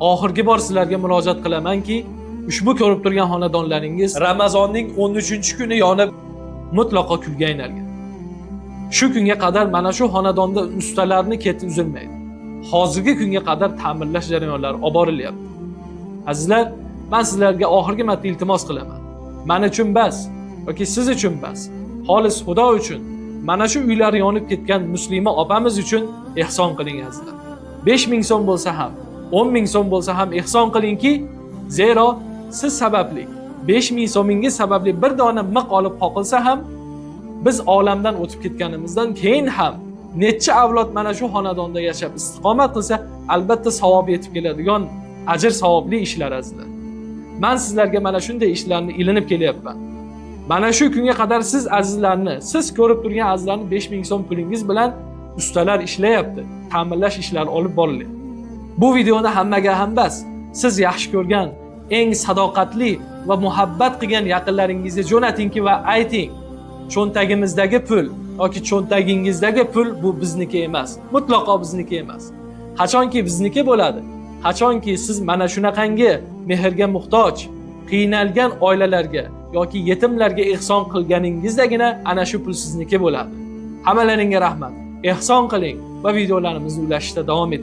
oxirgi bor sizlarga murojaat qilamanki, ushbu ko'rib turgan xonadonlaringiz Ramazonning 13-kuni yonib mutlaqo kulga aylangan. Shu kunga qadar mana shu xonadonda ustalarni keti uzilmaydi. Hozirgi kunga qadar ta'mirlash jarayonlari olib borilyapti. Azizlar, men sizlarga oxirgi marta iltimos qilaman. Men uchun bas yoki siz uchun bas, xolis Xudo uchun mana shu uylar yonib ketgan muslima opamiz uchun ehson qiling azizlar. 5000 so'm bo'lsa ham, 10,000 so'm bo'lsa ham ehson qilingki, zero siz sababli 5000 so'mingiz sababli bir dona miq olib qoqilsa ham, biz olamdan o'tib ketganimizdan keyin ham necha avlod mana shu xonadonda yashab istiqomat qilsa, albatta savob yetib keladigan ajr savobli ishlar azizlar. Men sizlarga mana shunday ishlarni ilinib kelyapman. Mana shu kunga qadar siz azizlarni, siz ko'rib turgan azizlarni 5000 so'm pulingiz bilan ustalar ishlayapti, ta'mirlash ishlari olib borilyapti. Bu videoni hammaga ham bas, siz yaxshi ko'rgan, eng sadoqatli va muhabbat qilgan yaqinlaringizga jo'natingki va ayting, cho'ntagimizdagi pul yoki cho'ntagingizdagi pul bu bizniki emas, mutlaqo bizniki emas. Qachonki bizniki bo'ladi, qachonki siz mana shunaqangi mehrga muhtoj, qiynalgan oilalarga yoki yetimlarga ehson qilganingizdagina ana shu pul sizniki bo'ladi. Hammalaringga rahmat. Ehson qiling va videolarimizni ulashishda davom eting.